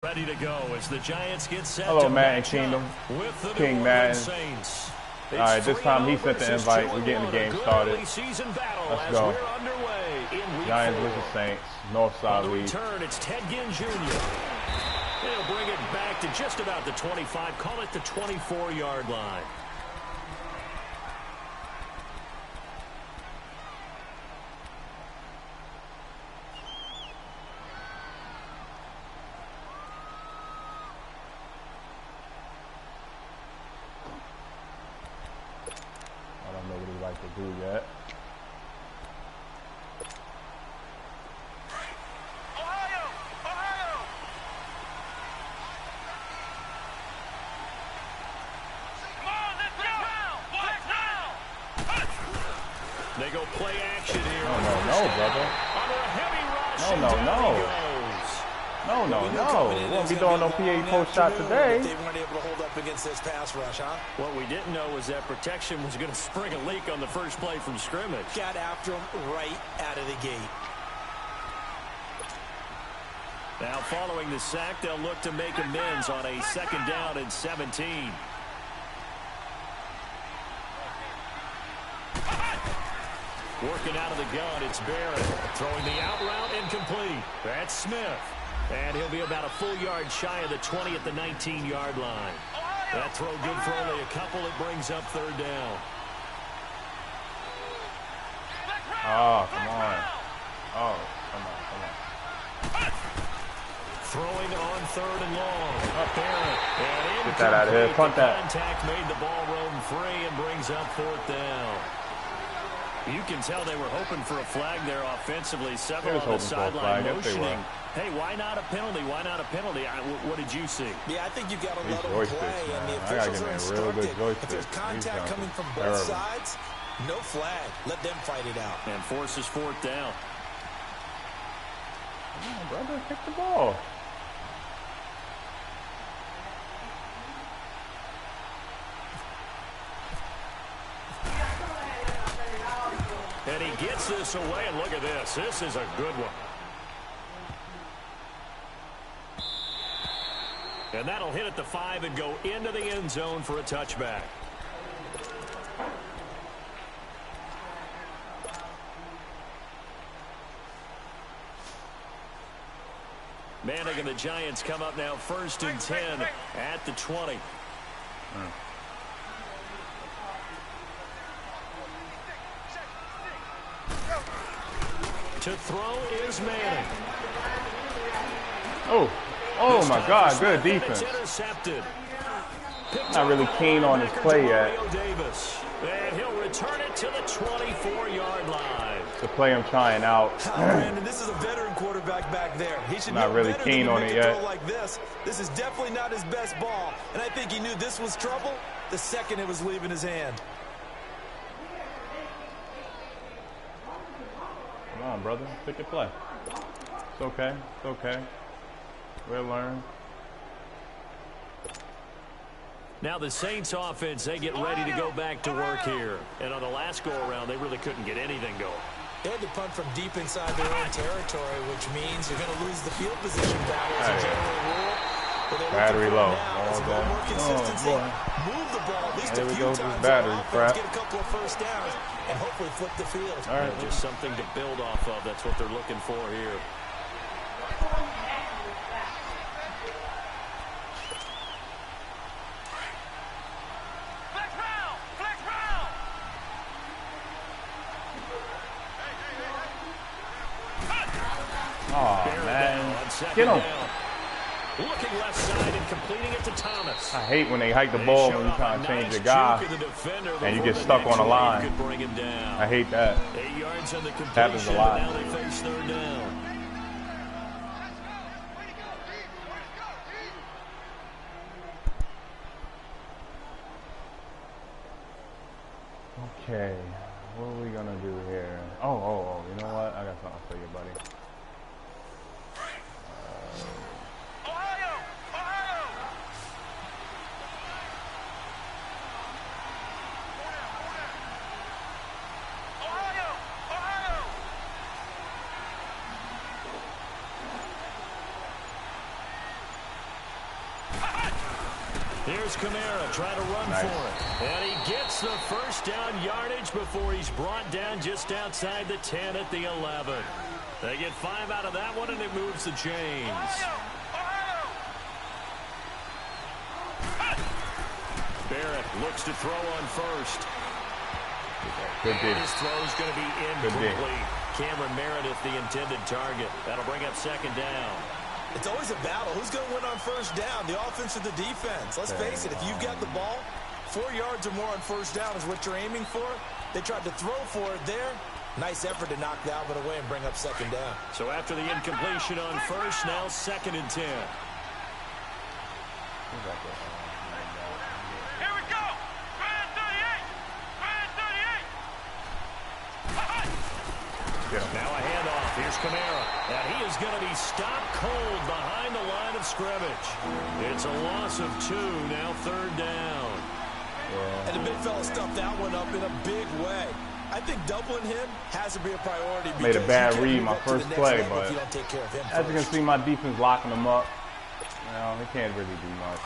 Ready to go as the Giants get set. Hello, Madden Kingdom. King Madden. All right, this time he sent the invite. We're getting the game started. Let's go. Giants versus Saints. Northside League. Return, it's Ted Ginn Jr. They'll bring it back to just about the 25. Call it the 24-yard line. To do yet. They go play action here. No, brother. Under a heavy rush. We won't be doing no PA post shot today. They weren't able to hold up against this pass rush, huh? What we didn't know was that protection was going to spring a leak on the first play from scrimmage. Got after him right out of the gate. Now following the sack, they'll look to make amends on a 2nd down and 17. Working out of the gun, it's Barrett. Throwing the out route, incomplete. That's Smith. And he'll be about a full yard shy of the 20 at the 19-yard line. That throw good for only a couple. It brings up 3rd down. Oh, come on. Oh, come on. Throwing on 3rd and long. Up Barrett. Get that out of here. Punt that. Contact made the ball roam free and brings up 4th down. You can tell they were hoping for a flag there offensively. Several on the sideline motioning. Hey, why not a penalty? Why not a penalty? What did you see? Yeah, I think you've got to let them play, and the officials are instructed. If there's contact coming from both sides, no flag. Let them fight it out. And forces 4th down. Come on, brother, kick the ball. And he gets this away, and look at this. This is a good one. And that'll hit at the 5 and go into the end zone for a touchback. Manning and the Giants come up now 1st and 10 at the 20. To throw is Manning. Oh my God, good defense. Not really keen on his play yet. And he'll return it to the 24-yard line. The play I'm trying out. Brandon, this is a veteran quarterback back there. He should not really keen on it yet. Like this is definitely not his best ball, and I think he knew this was trouble the second it was leaving his hand. Come on, brother. Pick your play. It's okay. It's okay. We'll learn. Now the Saints offense, they get ready to go back to work here. And on the last go-around, they really couldn't get anything going. They had to punt from deep inside their own territory, which means you're going to lose the field position battle as a general rule. Battery low. More consistency. Move the ball at least a few times battery crap. Get a couple of first downs and hopefully flip the field. All right, just something to build off of. That's what they're looking for here. Oh, man. Get him. Looking left side and completing it to Thomas. I hate when they hike the ball when you trying to change the guy and you get stuck on the line. I hate that. 8 yards on the completion. Happens a lot. Now they face 3rd down. Okay, what are we gonna do here? Oh, you know what? I got something for you, buddy. Here's Kamara trying to run for it. And he gets the first down yardage before he's brought down just outside the 10 at the 11. They get 5 out of that one, and it moves the chains. Barrett looks to throw on first. Good dig. His throw's going to be incomplete. Cameron Meredith, the intended target. That'll bring up second down. It's always a battle. Who's going to win on first down, the offense or the defense? Let's face it, if you've got the ball, 4 yards or more on first down is what you're aiming for. They tried to throw for it there. Nice effort to knock that one away and bring up second down. So after the incompletion on first, now 2nd and 10. Here we go. Brand 38. Brand 38. Now a handoff. Here's Kamara. And he is going to be stopped cold behind the line of scrimmage. It's a loss of 2, now 3rd down. And the big fella stuffed that one up in a big way. I think doubling him has to be a priority. Made a bad read my first play, but as you can see, my defense locking them up. You know, they can't really do much.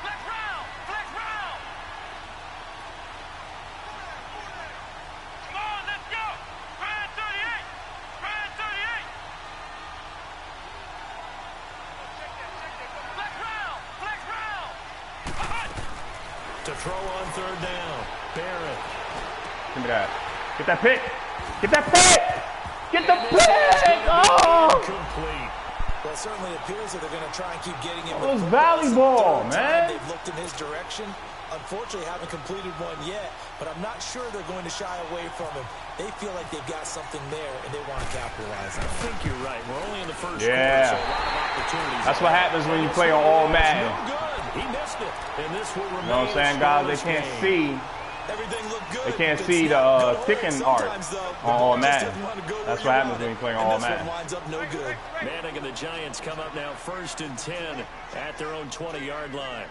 Flex round. Flex round. Come on, let's go. Brand 38. Brand 38. Flex round. Flex round. To throw on 3rd down. Barrett. Give me that. Get that pick. Get that pick. Get the pick. Oh! Complete. Well, it certainly appears that they're going to try and keep getting him. It was volleyball, man. They've looked in his direction. Unfortunately, haven't completed one yet, but I'm not sure they're going to shy away from him. They feel like they've got something there, and they want to capitalize on it. I think you're right. We're only in the first quarter, so a lot of opportunities. That's what happens when you play on all Madden. No good. He missed it. And this will remain. You know what I'm saying, guys? They can't see. Everything looked good. They can't see the kicking art on all Madden. That's what happens when you play on all Madden. No good. Manning and the Giants come up now 1st and 10 at their own 20-yard line.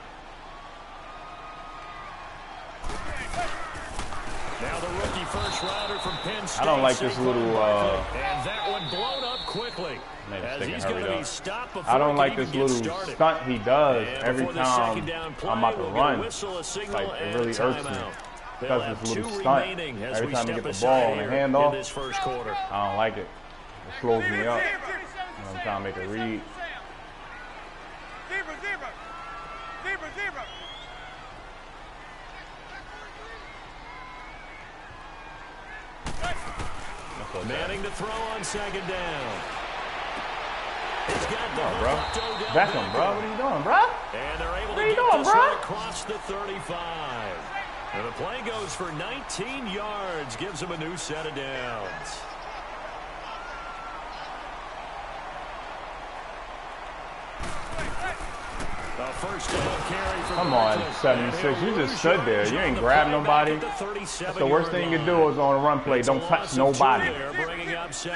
Now the rookie first rounder from Penn State. I don't like this little. And that one blown up quickly. As he's going to be stopped before I don't like this little started. stunt he does And every time I'm about to run. Like, it really irks me. Because this little stunt every time you get the ball and the handoff. I don't like it. It slows me up when I'm trying to make a read. Zebra, zebra. Zebra, zebra. Manning to throw on 2nd down. He's got the bro. Beckham, bro. What are you doing, bro? And they're able what to are you get doing, this bro? one across the 35. And the play goes for 19 yards, gives him a new set of downs. First down carry for Come on, 76. You just stood there. You ain't grabbed nobody. That's the worst thing you can do is on a run play. Don't touch nobody.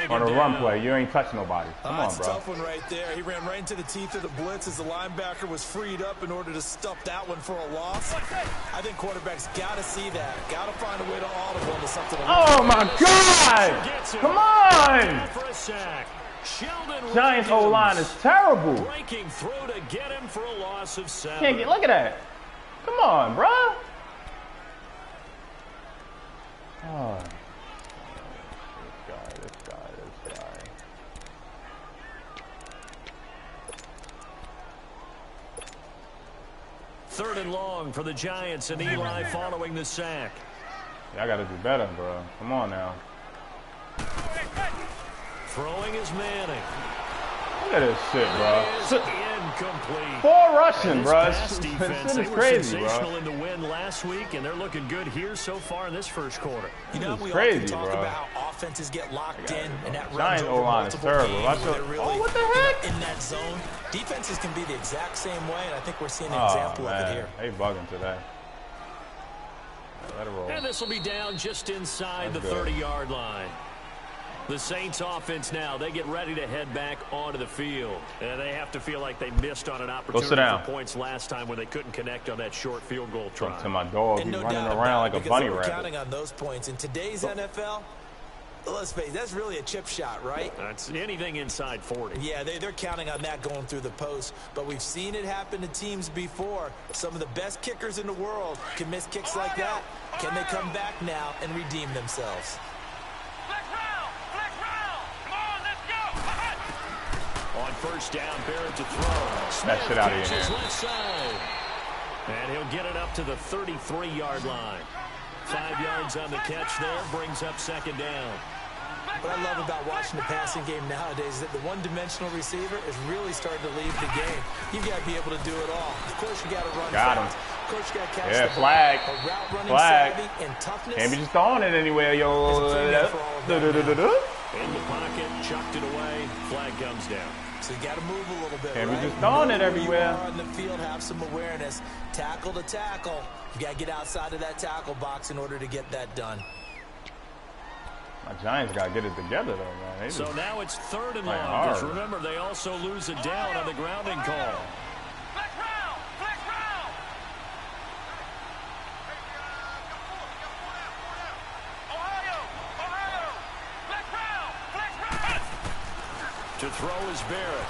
On a run play, you ain't touch nobody. Come on, That's bro. a tough one right there. He ran right into the teeth of the blitz as the linebacker was freed up in order to stuff that one for a loss. I think quarterbacks got to see that. Got to find a way to audible into something. Oh, my God. Come on. For a sack. Giants O-line is terrible. Breaking through to get him for a loss of 7. Can't get. Look at that. Come on, bro. Oh. This guy. 3rd and long for the Giants and Eli following the sack. Yeah, I got to do better, bro. Come on now. Throwing is Manning. Look at this shit, bro. Incomplete. 4 rushing, bro. This defense, This is crazy, bro. sensational in the win last week, and they're looking good here so far in this first quarter. You know, we crazy, often talk bro. about how offenses get locked in, and that Giants runs over O-line is multiple terrible. games where they're really, Oh, what the heck? in that zone. Defenses can be the exact same way, and I think we're seeing an example of it here. They bugging today. Let it roll. And this will be down just inside That's the good. 30-yard line. The Saints offense now, they get ready to head back onto the field. And they have to feel like they missed on an opportunity for points last time when they couldn't connect on that short field goal try. To my dog, he's running around like a bunny rabbit. Counting on those points in today's NFL, Let's face it, that's really a chip shot, right? That's anything inside 40. Yeah, they're counting on that going through the post. But we've seen it happen to teams before. Some of the best kickers in the world can miss kicks like that. Can they come back now and redeem themselves? On first down, Barrett to throw. That shit out of here. Left side. And he'll get it up to the 33-yard line. 5 yards on the catch there, brings up second down. What I love about watching the passing game nowadays is that the one-dimensional receiver is really starting to leave the game. You've got to be able to do it all. Of course, you got to run fast. Of course, you got to catch the ball. Flag. A route running Flag. savvy and toughness. Can't be just throwing it anywhere, yo. In the pocket, chucked it away. Flag comes down. So you got to move a little bit, Can't right? be just throwing it everywhere. You are on the field, have some awareness. Tackle to tackle. You got to get outside of that tackle box in order to get that done. My Giants got to get it together, though, man. So now it's third and long. Because remember, they also lose it down on the grounding call. To throw is Barrett.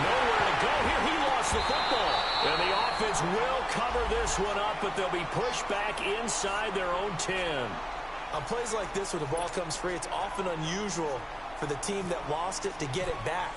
Nowhere to go here. He lost the football. And the offense will cover this one up, but they'll be pushed back inside their own 10. On plays like this where the ball comes free, it's often unusual for the team that lost it to get it back.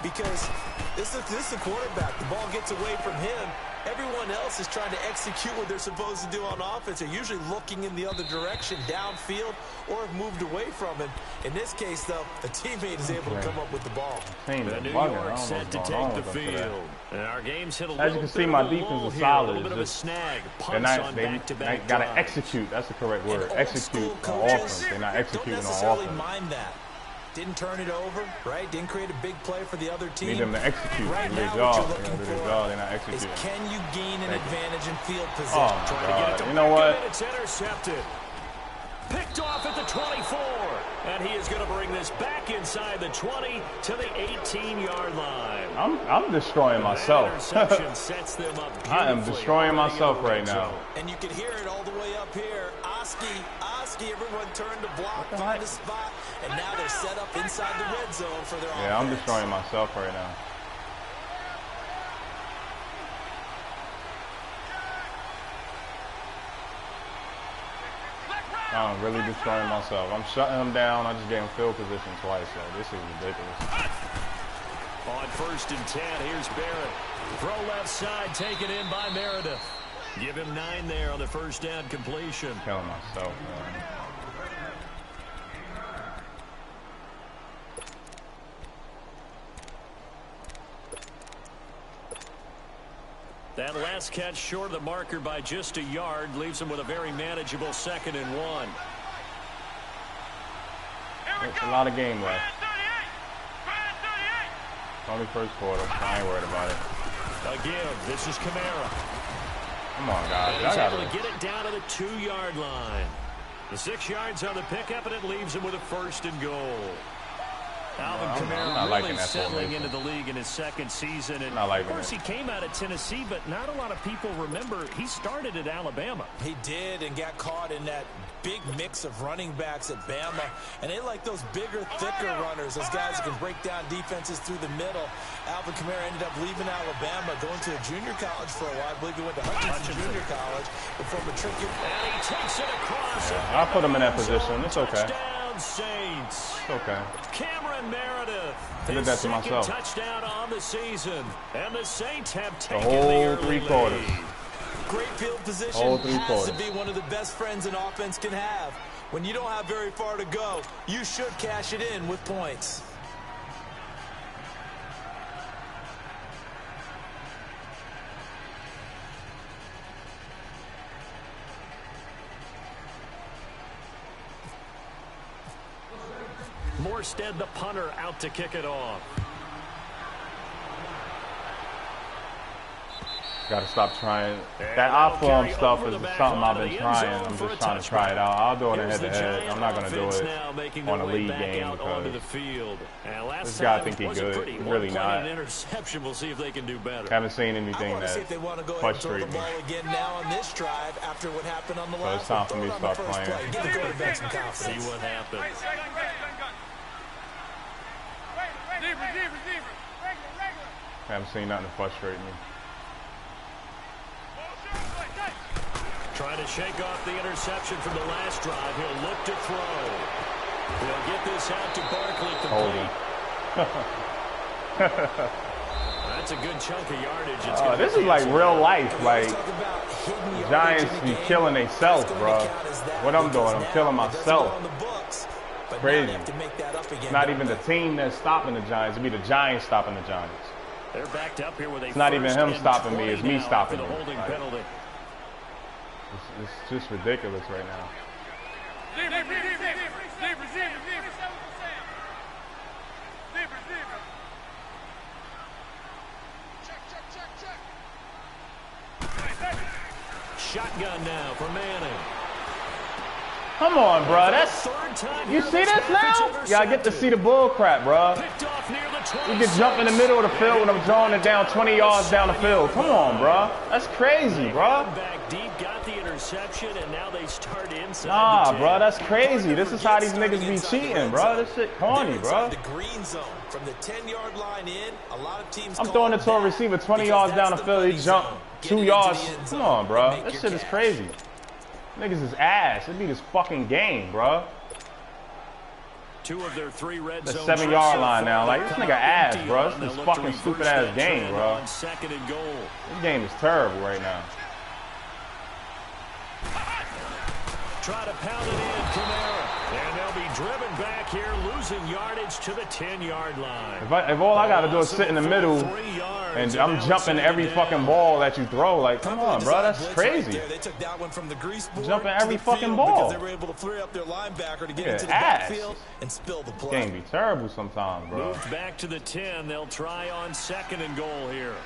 Because this is the quarterback. The ball gets away from him. Everyone else is trying to execute what they're supposed to do on offense. They're usually looking in the other direction, downfield, or have moved away from it. In this case, though, a teammate is able to come up with the ball. The New York set to take the field. And our game's hit a little As you can see, my defense is solid. It's just snag. They got to execute. That's the correct word. Execute on offense. They're not executing on offense. Don't necessarily mind that. Didn't turn it over, right? Didn't create a big play for the other team. Need them to execute. Right their now, job. what you're looking for They're not executing. is can you gain an advantage in field position? Oh, trying to get it to you know what? It's intercepted. Picked off at the 24. And he is going to bring this back inside the 20 to the 18-yard line. I'm destroying myself. Sets them up I am destroying myself right now. And you can hear it all the way up here. Oski, everyone turned to block, find a spot, and now they're set up inside the red zone for their offense. Yeah, I'm destroying myself right now. I'm really destroying myself. I'm shutting him down. I just gave him field position twice, so this is ridiculous. On first and 10, here's Barrett. Throw left side, taken in by Meredith. Give him 9 there on the first down completion. I'm killing myself, man. That last catch short of the marker by just a yard leaves him with a very manageable 2nd and 1. It's a lot of game left. Only first quarter. I ain't worried about it. A give. This is Kamara. Come on, guys. He's able to get it down to the 2-yard line. The 6 yards on the pickup, and it leaves him with a 1st and goal. Alvin Kamara really settling into the league in his 2nd season. And of course, he came out of Tennessee, but not a lot of people remember he started at Alabama. He did and got caught in that big mix of running backs at Bama. And they like those bigger, thicker runners, those guys who can break down defenses through the middle. Alvin Kamara ended up leaving Alabama, going to a junior college for a while. I believe he went to Hutchinson Junior College before matriculating. And he takes it across. Yeah, I'll put him in that position. It's okay. Saints. It's okay. Cameron Meredith. I did that to myself. Touchdown on the season. And the Saints have taken the whole 3 quarters. Great field position has to be one of the best friends an offense can have. When you don't have very far to go, you should cash it in with points. Morstead, the punter, out to kick it off. Gotta stop trying. That off-form stuff is something I've been trying. I'm just trying to try it out. I'll do it in head-to-head. I'm not gonna do it on a league game because this guy think he's good. He's really not. We'll see if they can do better. Haven't seen anything that frustrates me. So it's time for me to start playing. See what happens. Haven't seen nothing to frustrate me. Trying to shake off the interception from the last drive. He'll look to throw. He'll get this out to Barkley complete. That's a good chunk of yardage. This is like real life. Like, Giants be killing themselves, bro. What I'm doing, I'm killing myself. Crazy. It's not even the team that's stopping the Giants. It'd be the Giants stopping the Giants. They're backed up here with a it's not even him stopping me. It's me stopping him. Penalty. It's just ridiculous right now. Shotgun now for Manning. Come on, bro. That's you see this now? Yeah, I get to see the bull crap, bro. You can jump in the middle of the field when I'm drawing it down 20 yards down the field. Come on, bro. That's crazy, bro. Back deep, got the interception, and now they start inside. Nah, bro, that's crazy. This is how these niggas be cheating, bro. This shit corny, bro. The green zone from the 10-yard line in. A lot of teams. I'm throwing it to a receiver 20 yards down the field. He jump 2 yards. Come on, bro. This shit is crazy. Niggas is ass. It be this fucking game, bro. 2 of their 3 red the zone 7-yard line now. Like, this nigga ass, bro. This is fucking stupid ass game, bro. Second and goal. This game is terrible right now. Try to pound it in, Kamara. And they'll be driven back here, losing yardage to the 10-yard line. If all I gotta do is sit in the middle and I'm jumping every fucking ball that you throw, like, come on, bro, that's crazy. They took that one from the grease board. Jumping every fucking ball. They were able to free up their linebacker to get into the backfield and spill the play. Game be terrible sometimes, bro. Moved back to the 10. They'll try on second and goal here.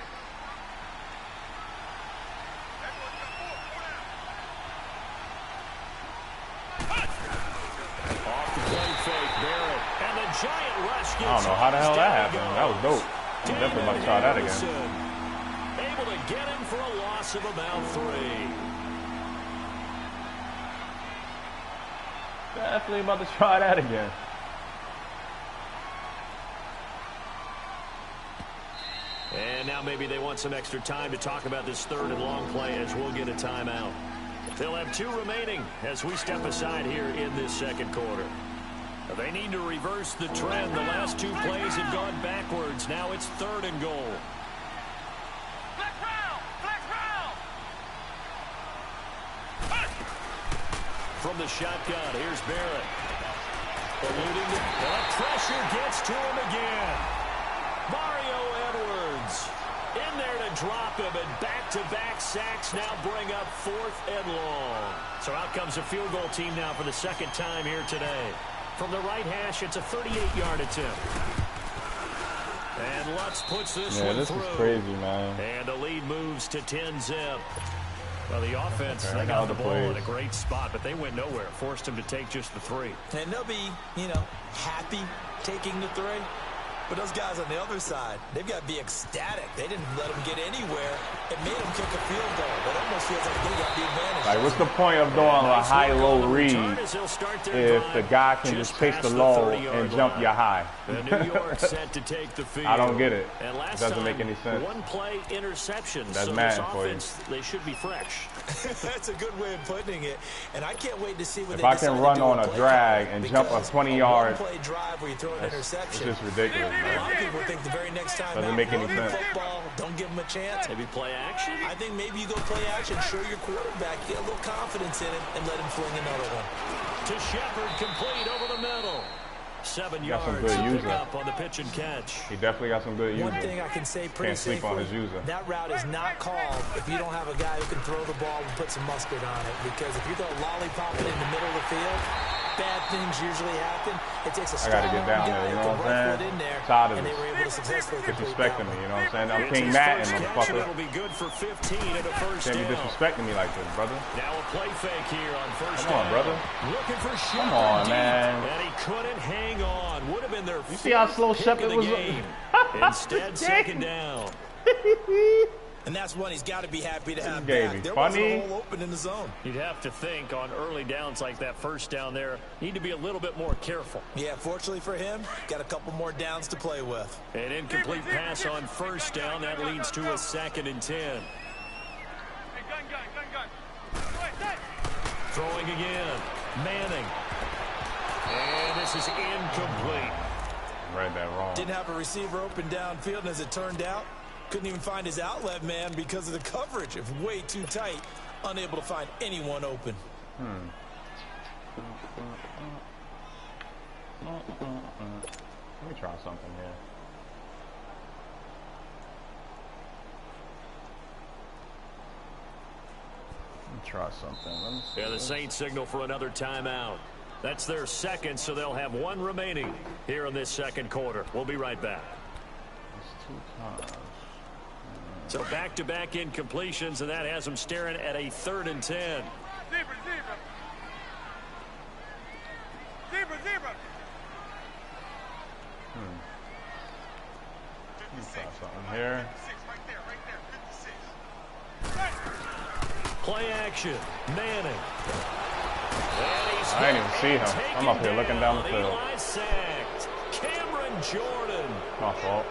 I don't know how the hell that happened. That was dope. I'm definitely about to try that again. Able to get him for a loss of about 3. Definitely about to try that again. And now maybe they want some extra time to talk about this third and long play as we'll get a timeout. They'll have 2 remaining as we step aside here in this second quarter. They need to reverse the trend. The last 2 plays have gone backwards. Now it's third and goal. From the shotgun, here's Barrett. Eluding the pressure gets to him again. Mario Edwards in there to drop him, and back-to-back sacks now bring up 4th and long. So out comes a field goal team now for the second time here today. From the right hash, it's a 38-yard attempt. And Lutz puts this one through. Yeah, this is crazy, man. And the lead moves to 10-zip. Well, the offense, they got the ball in a great spot, but they went nowhere. Forced them to take just the 3. And they'll be, happy taking the 3. But those guys on the other side, they've got to be ecstatic. They didn't let them get anywhere. It made them kick a field goal. It almost feels like they got the advantage. Like, what's the point of doing a high-low read if the guy can just take the low and jump your high? New York set to take the field. I don't get it. It doesn't make any sense. 1-play interception. That's so mad this for you. offense, they should be fresh. That's a good way of putting it. And I can't wait to see what if I can run on a drag and jump a 20-yard, it's just ridiculous, A lot of man. people think the very next time Doesn't make any sense. Football, don't give them a chance. Maybe play action? I think maybe you go play action, show your quarterback, get a little confidence in it, and let him fling another one. To Shepard, complete over the middle. 7 Got some yards good to pick user. up on the pitch and catch. He definitely got some good user. One thing I can say pretty Can't sleep on his user. that route is not called if you don't have a guy who can throw the ball and put some mustard on it. Because if you go lollipop it in the middle of the field, bad things usually happen. It takes a I got to get down there, you know what I'm saying? Tired of disrespecting me, you know what I'm saying? I'm King Matt, motherfucker. It'll be good for 15 at a first Can't be disrespecting me like this, brother. Now a play fake here on first down. Come on, brother. Looking for Come on, man. And he couldn't hang on. Would have been their You see how slow Shepard was? Instead, second down. And that's one he's got to be happy to have Gave back. me There funny. wasn't a hole open in the zone. You'd have to think on early downs like that first down there, need to be a little bit more careful. Yeah, fortunately for him, got a couple more downs to play with. An incomplete pass on first down. That leads to a 2nd and 10. Throwing again. Manning. And this is incomplete. Read that wrong. Didn't have a receiver open downfield, and as it turned out, couldn't even find his outlet man because of the coverage. It's way too tight. Unable to find anyone open. Let me try something here. Let me try something. Let me see. Yeah, the Saints signal for another timeout. That's their second, so they'll have one remaining here in this second quarter. We'll be right back. It's 2 times. So back-to-back incompletions, and that has them staring at a 3rd and 10. Zebra. Let me try something here. Play action. Manning. I didn't even see him. I'm up here looking down the field. Eli sacked. Cameron Jordan. My fault.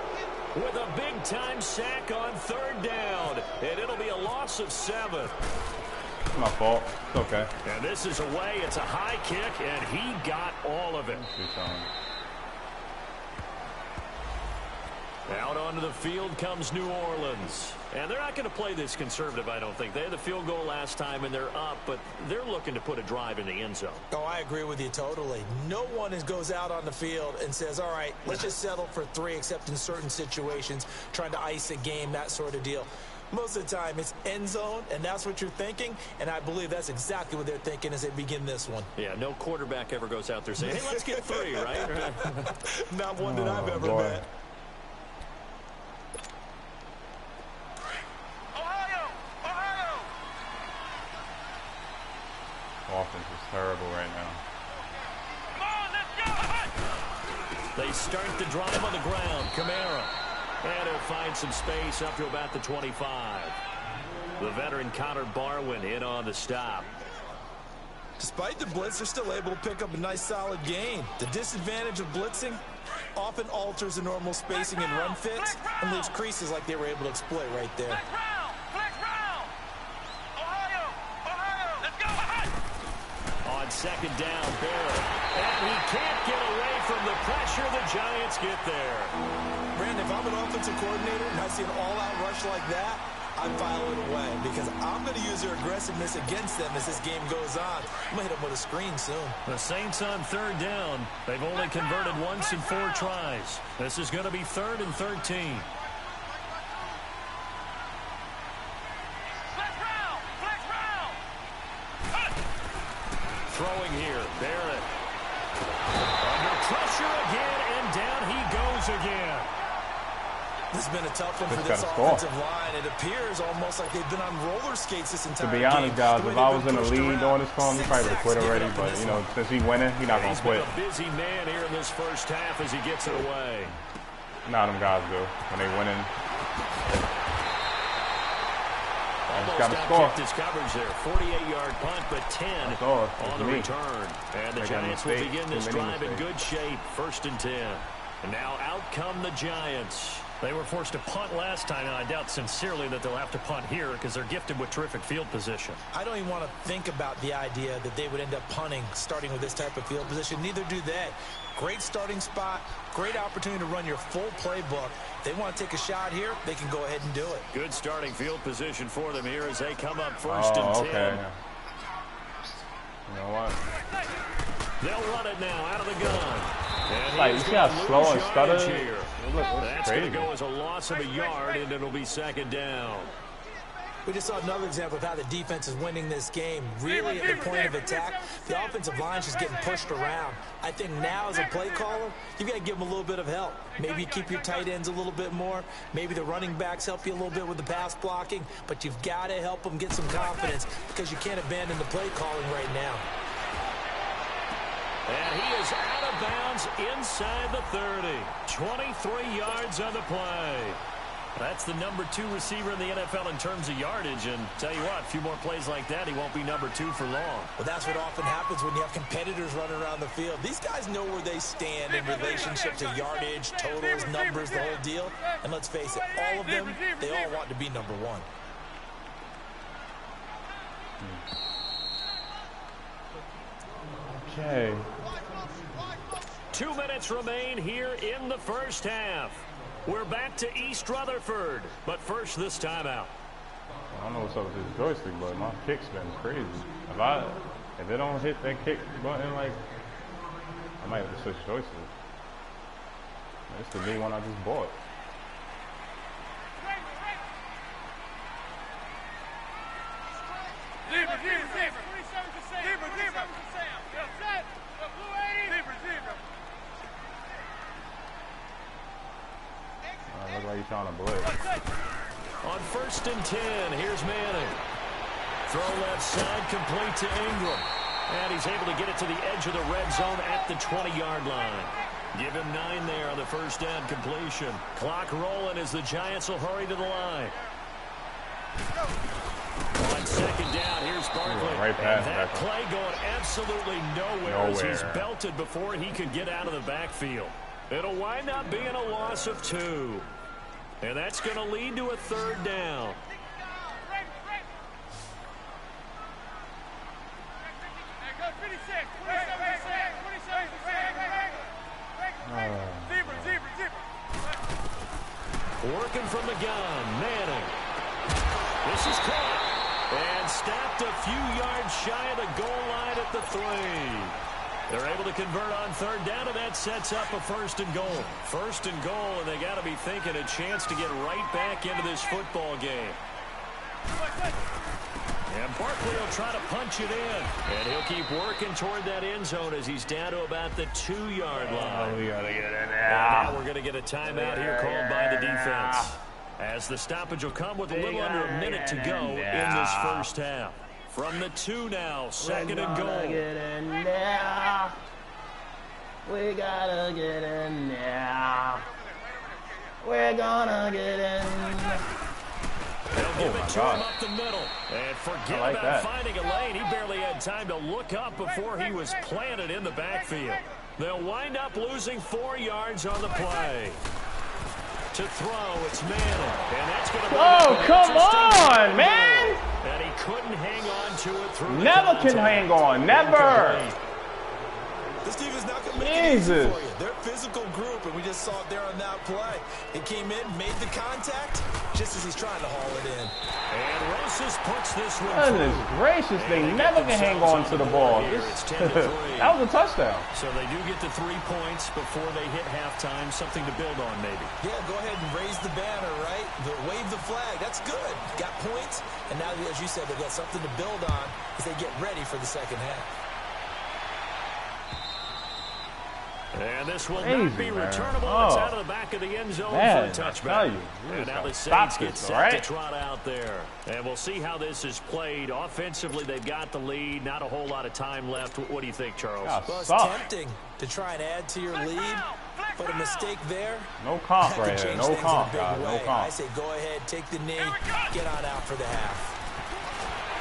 With a big-time sack on 3rd down. And it'll be a loss of 7. My fault. It's okay. And this is away. It's a high kick, and he got all of it. Let's see something. Out onto the field comes New Orleans. And they're not going to play this conservative, I don't think. They had the field goal last time, and they're up, but they're looking to put a drive in the end zone. Oh, I agree with you totally. No one goes out on the field and says, all right, let's just settle for 3, except in certain situations, trying to ice a game, that sort of deal. Most of the time, it's end zone, and that's what you're thinking, and I believe that's exactly what they're thinking as they begin this one. Yeah, no quarterback ever goes out there saying, hey, let's get 3, right? Not one that I've ever met. Offense is terrible right now. They start the drive on the ground. Kamara. And he'll find some space up to about the 25. The veteran Connor Barwin in on the stop. Despite the blitz, they're still able to pick up a nice solid gain. The disadvantage of blitzing often alters the normal spacing and run fits and leaves creases like they were able to exploit right there. On 2nd down, Barrett. And he can't get away from the pressure. The Giants get there. Brandon, if I'm an offensive coordinator and I see an all-out rush like that, I'd file it away because I'm going to use their aggressiveness against them as this game goes on. I'm going to hit them with a screen soon. The Saints on 3rd down. They've only converted once in 4 tries. This is going to be 3rd and 13. Throwing here, Barrett. Under pressure again, and down he goes again. This has been a tough one for this offensive line. It appears almost like they've been on roller skates this entire game. To be honest, guys, if I was in the lead during this call, he probably would have quit already. But, you know, since he's winning, he's not going to quit. He's been a busy man here in this first half as he gets it away. Now them guys do when they winning. Almost outkicked his coverage there. 48-yard punt, but 10 on the return. And the Giants will begin this drive in good shape. 1st and 10. And now out come the Giants. They were forced to punt last time, and I doubt sincerely that they'll have to punt here because they're gifted with terrific field position. I don't even want to think about the idea that they would end up punting starting with this type of field position. Neither do they. Great starting spot, great opportunity to run your full playbook. If they want to take a shot here, they can go ahead and do it. Good starting field position for them here as they come up 1st and 10. You know what? They'll run it now out of the gun. And like, you see how slow and stutter? That's going to go as a loss of a yard, and it'll be 2nd down. We just saw another example of how the defense is winning this game. Really at the point of attack, the offensive line is just getting pushed around. I think now as a play caller, you've got to give them a little bit of help. Maybe you keep your tight ends a little bit more. Maybe the running backs help you a little bit with the pass blocking. But you've got to help them get some confidence because you can't abandon the play calling right now. And he is out of bounds inside the 30. 23 yards on the play. That's the number 2 receiver in the NFL in terms of yardage. And tell you what, a few more plays like that, he won't be number 2 for long. Well, that's what often happens when you have competitors running around the field. These guys know where they stand in relationship to yardage, totals, numbers, the whole deal. And let's face it, all of them, they all want to be number 1. Okay. 2 minutes remain here in the first half. We're back to East Rutherford, but first this timeout. I don't know what's up with this joystick, but my kick's been crazy. If it don't hit that kick button, like, I might have to switch joysticks. It's the new one I just bought. Look like he's trying to blitz. On 1st and 10, here's Manning. Throw left side, complete to Ingram. And he's able to get it to the edge of the red zone at the 20-yard line. Give him 9 there on the first down completion. Clock rolling as the Giants will hurry to the line. On 2nd down, here's Barkley. Right past and that play going absolutely nowhere as he's belted before he could get out of the backfield. It'll wind up being a loss of 2. And that's going to lead to a 3rd down. Working from the gun, Manning. This is caught. And stopped a few yards shy of the goal line at the 3. They're able to convert on 3rd down, and that sets up a 1st and goal. 1st and goal, and they got to be thinking a chance to get right back into this football game. And Barkley will try to punch it in. And he'll keep working toward that end zone as he's down to about the 2-yard line. We gotta get in there. And now we're going to get a timeout here called by the defense. As the stoppage will come with a little under a minute to go in this first half. From the 2 now, 2nd and goal. Get in there. We gotta get in there. We're gonna get in. They'll give it to him up the middle. And forget about finding a lane. He barely had time to look up before he was planted in the backfield. They'll wind up losing 4 yards on the play. To throw, it's Manning. And that's going to be come on, man! And he couldn't hang on to it through Never can hang on. Never. This team is not going to make it easy for you. They're a physical group, and we just saw it there on that play. He came in, made the contact, just as he's trying to haul it in. And Rosas puts this one Goodness gracious, they never can hang on to the ball. That was a touchdown. So they do get to 3 points before they hit halftime. Something to build on, maybe. Yeah, go ahead and raise the banner, right? Wave the flag. That's good. Got points, and now, as you said, they've got something to build on as they get ready for the second half. And this will not be returnable. It's out of the back of the end zone for a touchback. And now the Saints get set to trot out there. And we'll see how this is played. Offensively, they've got the lead. Not a whole lot of time left. What do you think, Charles? Well, it's tempting to try and add to your lead, but a mistake there. No comp right here. No comp, guys. No comp. I say go ahead, take the knee, get on out for the half.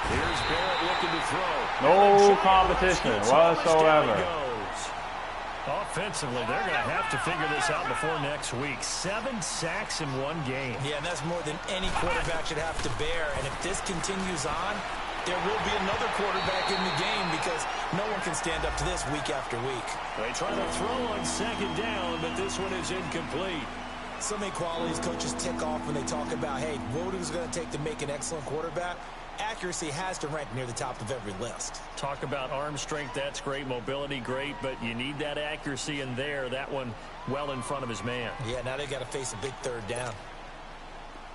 Here's Barrett looking to throw. No competition whatsoever. Offensively, they're going to have to figure this out before next week. 7 sacks in 1 game. Yeah, and that's more than any quarterback should have to bear. And if this continues on, there will be another quarterback in the game because no one can stand up to this week after week. They try to throw on 2nd down, but this one is incomplete. So many qualities coaches tick off when they talk about, hey, what is it going to take to make an excellent quarterback? Accuracy has to rank near the top of every list. Talk about arm strength, that's great. Mobility, great, but you need that accuracy in there. That one well in front of his man. Yeah, now they got to face a big 3rd down.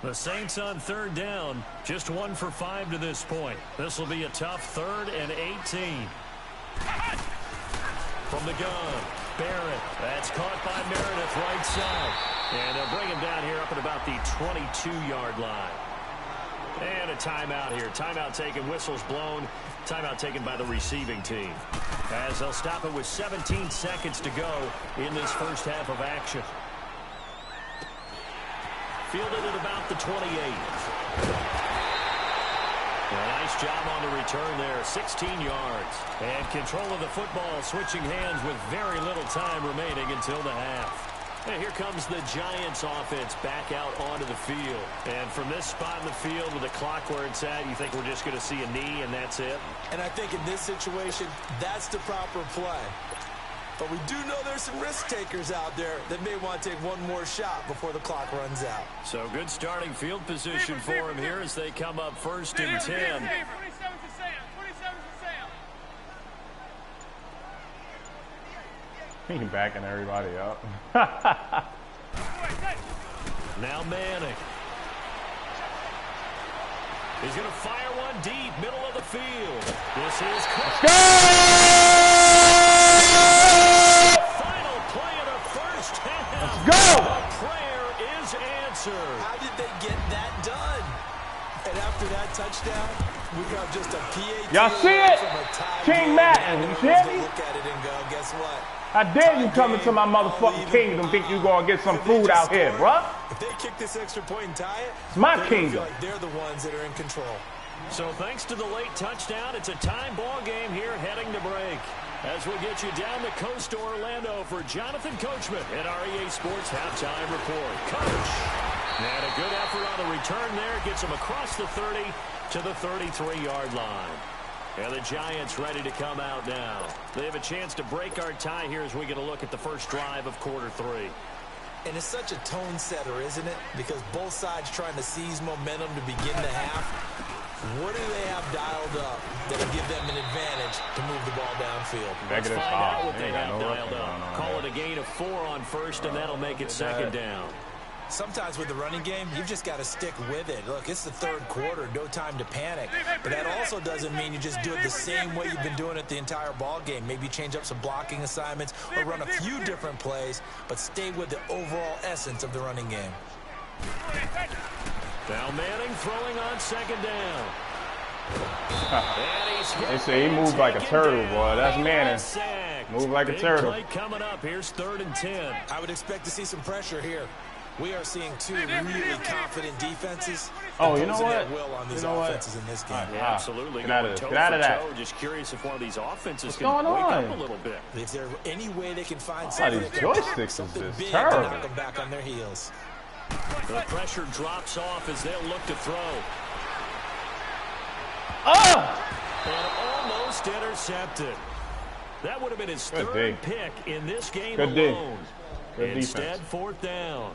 The Saints on third down, just 1 for 5 to this point. This will be a tough 3rd and 18. From the gun, Barrett. That's caught by Meredith, right side. And they'll bring him down here up at about the 22-yard line. And a timeout here. Timeout taken, whistles blown. Timeout taken by the receiving team. As they'll stop it with 17 seconds to go in this first half of action. Fielded at about the 28. Nice job on the return there, 16 yards. And control of the football, switching hands with very little time remaining until the half. And here comes the Giants offense back out onto the field. And from this spot in the field with the clock where it's at, you think we're just going to see a knee and that's it? And I think in this situation, that's the proper play. But we do know there's some risk takers out there that may want to take one more shot before the clock runs out. So good starting field position for him here as they come up 1st and 10. He's backing everybody up. Now Manning. He's going to fire one deep, middle of the field. This is Let's go! Final play of the first half. Let's go! The prayer is answered. How did they get that done? And after that touchdown, we got just a PAT. Y'all see it? King Madden, you see it? Look at it and go, guess what? How dare you come into my motherfucking kingdom think you gonna get some food out here, bruh? If they kick this extra point and tie it, It's my kingdom. Like they're the ones that are in control. So thanks to the late touchdown, it's a time ball game here heading to break. As we'll get you down the coast to Orlando for Jonathan Coachman at our EA Sports Halftime Report. Coach. And a good effort on the return there. Gets him across the 30 to the 33-yard line. And the Giants ready to come out now. They have a chance to break our tie here as we get a look at the first drive of quarter 3. And it's such a tone setter, isn't it? Because both sides trying to seize momentum to begin the half. What do they have dialed up that'll give them an advantage to move the ball downfield? Let's find out what they have dialed up. Call it a gain of 4 on first, and that'll make it 2nd down. Sometimes with the running game, you've just got to stick with it. Look, it's the 3rd quarter, no time to panic. But that also doesn't mean you just do it the same way you've been doing it the entire ball game. Maybe change up some blocking assignments or run a few different plays, but stay with the overall essence of the running game. Now Manning throwing on 2nd down. They say he moved like a turtle, boy. That's Manning. Move like a turtle. Play coming up. Here's 3rd and 10. I would expect to see some pressure here. We are seeing 2 really confident defenses. Oh, you know what? Will on these offenses in this game. Yeah, absolutely. Get out of that. Just curious if one of these offenses What's can going wake on? up a little bit. If there's any way they can find These joysticks is just terrible. knock them back on their heels. The pressure drops off as they'll look to throw. And almost intercepted. That would have been his 3rd pick in this game alone. Instead, 4th down.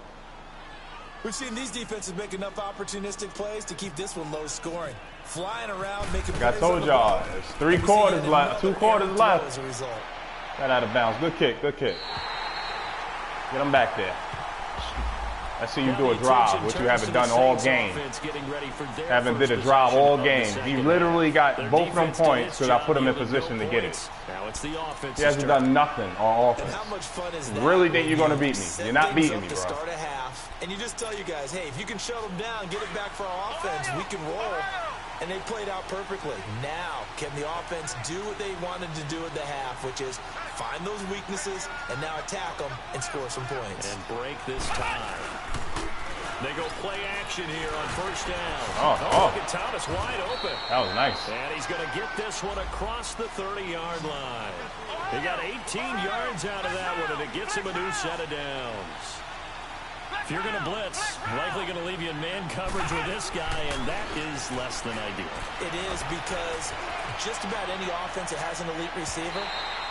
We've seen these defenses make enough opportunistic plays to keep this one low scoring. Flying around, making plays. I told y'all, it's 3 quarters left, 2 quarters left. As a result. Got out of bounds. Good kick, good kick. Get him back there. Let's see you do a drive, which you haven't done all game. Haven't did a drive all game. He literally got both of them points because I put him in position to get it. He hasn't done nothing on offense. How much fun is that? Really think you're going to beat me? You're not beating me, bro. Start a half, and you just tell you guys, hey, if you can shut them down, get it back for our offense, we can roll. And they played out perfectly. Now, can the offense do what they wanted to do at the half, which is find those weaknesses and now attack them and score some points. And break this tie. They go play action here on 1st down. Look at Thomas wide open. That was nice. And he's going to get this one across the 30-yard line. He got 18 yards out of that one, and it gets him a new set of downs. If you're going to blitz, likely going to leave you in man coverage with this guy, and that is less than ideal. It is because just about any offense that has an elite receiver,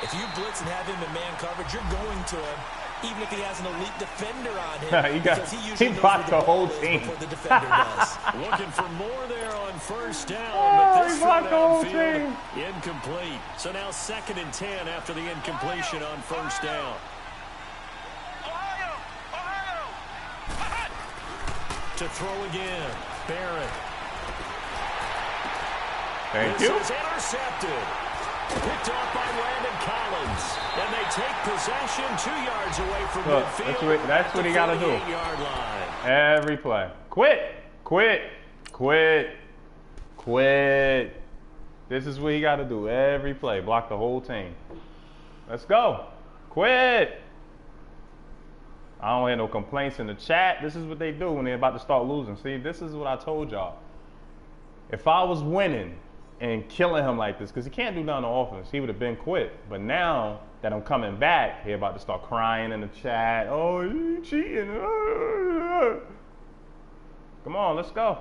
if you blitz and have him in man coverage, you're going to him, even if he has an elite defender on him. he blocked the whole team. The defender does. Looking for more there on 1st down, but this one downfield incomplete. So now 2nd and 10 after the incompletion on 1st down. To throw again. Barrett. Thank This you. is intercepted. Picked off by Landon Collins. And they take possession 2 yards away from midfield. That's what he got to do. 48-yard line. Every play. Quit. This is what he got to do. Every play. Block the whole team. Let's go. Quit. I don't hear no complaints in the chat. This is what they do when they're about to start losing. See, this is what I told y'all. If I was winning and killing him like this, because he can't do nothing on offense, he would have been quit. But now that I'm coming back, he about to start crying in the chat. Oh, you cheating. Come on, let's go.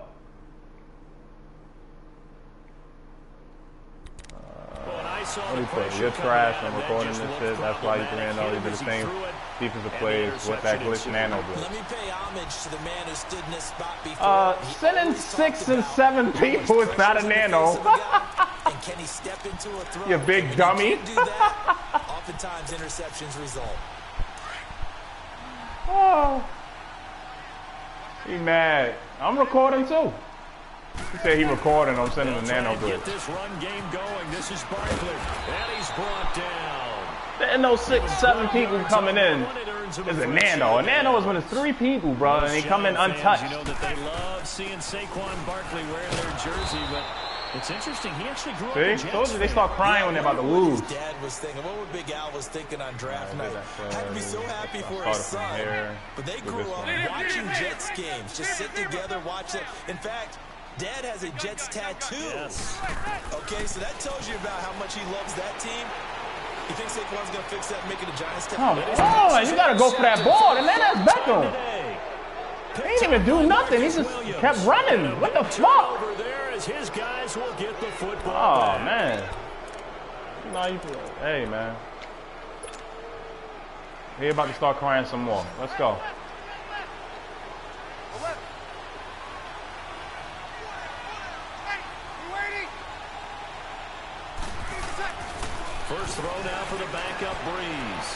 What do you put? You're trash. I'm recording this shit. That's why you can know you do the same defensive plays with that glitch nano blitz. Let me pay homage to the man who stood in this spot before. Sending 6 and 7 people is not a nano. And can he step into a throw? You big dummy. Do that. Oftentimes interceptions result. Oh. He mad. I'm recording too. He said he recording. I'm sending a nano blitz. Get this run game going. This is Barkley, and he's brought down. There ain't no 6, 7 people coming in. It's a nano. A nano is when it's 3 people, bro, and they come in untouched. You know that they love seeing Saquon Barkley wearing their jersey, but it's interesting. He actually grew up in Jets. Told you they start crying when they're about to lose. His dad was thinking, what would Big Al was thinking on draft night? Had to be so happy for his son. But they grew up watching Jets games. Just sit together, watch it. In fact, Dad has a Jets tattoo. Yes. Okay, so that tells you about how much he loves that team. You think Saquon's going to fix that and make it a Giants tattoo? Come on, you got to go for that ball. And then that's Beckham. He didn't even do nothing. He just kept running. What the fuck? Over there as his guys will get the football. Oh, man. Hey, man. He about to start crying some more. Let's go. First throw now for the backup Breeze.